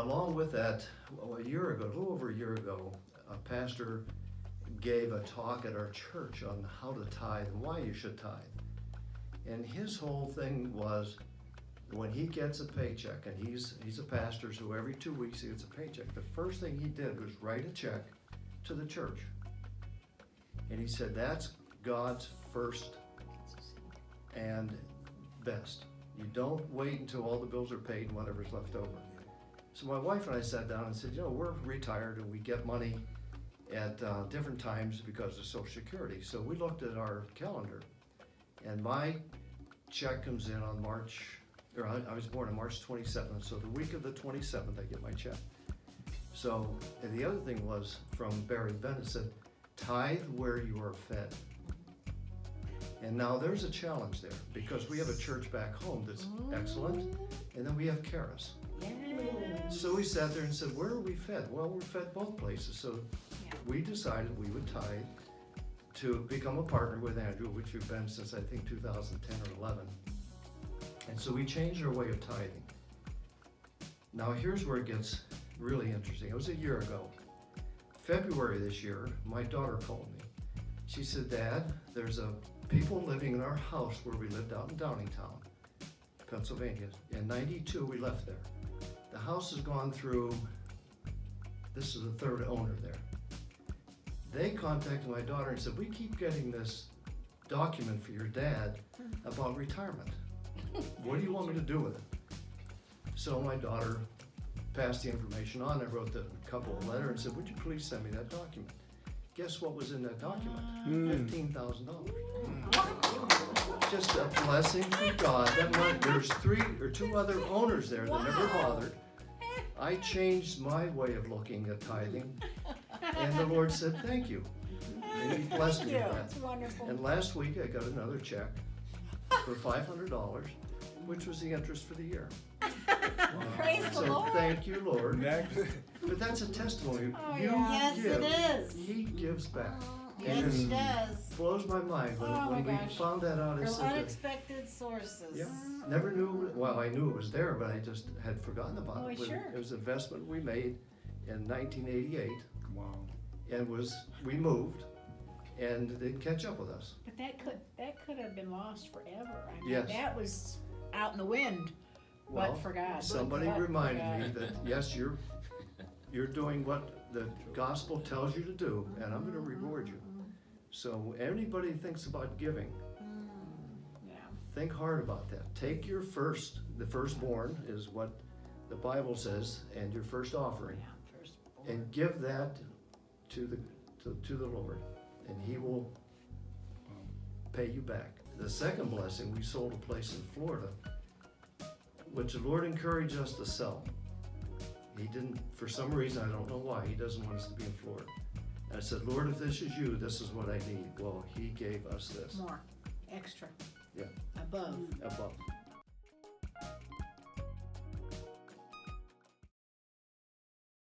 along with that, a year ago, a little over a year ago, a pastor gave a talk at our church on how to tithe and why you should tithe. And his whole thing was, when he gets a paycheck, and he's a pastor, so every 2 weeks he gets a paycheck, the first thing he did was write a check to the church. And he said, that's God's first and best. You don't wait until all the bills are paid and whatever's left over. So my wife and I sat down and said, we're retired and we get money at different times because of Social Security. So we looked at our calendar, and my check comes in on I was born on March 27th, so the week of the 27th I get my check. So, and the other thing was from Barry Bennett, said, tithe where you are fed. And now there's a challenge there, because we have a church back home that's excellent, and then we have Charis. Yes. So we sat there and said, where are we fed? Well, we're fed both places. So we decided we would tithe to become a partner with Andrew, which we've been since I think 2010 or 11. And so we changed our way of tithing. Now here's where it gets really interesting. It was a year ago. February this year, my daughter called me. She said, Dad, there's people living in our house where we lived out in Downingtown, Pennsylvania. In '92, we left there. The house has gone through, this is the third owner there. They contacted my daughter and said, we keep getting this document for your dad about retirement. What do you want me to do with it? So my daughter passed the information on. I wrote a couple of letters and said, would you please send me that document? Guess what was in that document? $15,000. Just a blessing from God. There's 3 or 2 other owners there that never bothered. I changed my way of looking at tithing, and the Lord said, thank you. And He blessed me with that. That's wonderful. And last week I got another check for $500, which was the interest for the year. Praise the So Lord. thank you, Lord. Next. But that's a testimony. Oh, You yeah. Yes, give, it is. He gives back. Yes, And he it does. blows my mind when, Oh, when my we gosh. found that out. I From said, that, unexpected sources. yeah, never knew. Well, I knew it was there, but I just had forgotten about Oh, it. But sure. It was an investment we made in 1988, Wow. and we moved, and they didn't catch up with us. But that could have been lost forever. I mean, Yes. that was out in the wind. Well, But for God. somebody But for reminded God. me that yes, you're doing what the gospel tells you to do, and I'm going to reward you. So anybody thinks about giving, Yeah. think hard about that. Take the firstborn is what the Bible says, and your first offering, Yeah, first born. and give that to the Lord, and He will pay you back. The second blessing, we sold a place in Florida, which the Lord encouraged us to sell. He didn't, for some reason, I don't know why, He doesn't want us to be in Florida. And I said, Lord, if this is you, this is what I need. Well, He gave us this. More, extra. Yeah. Above. Above.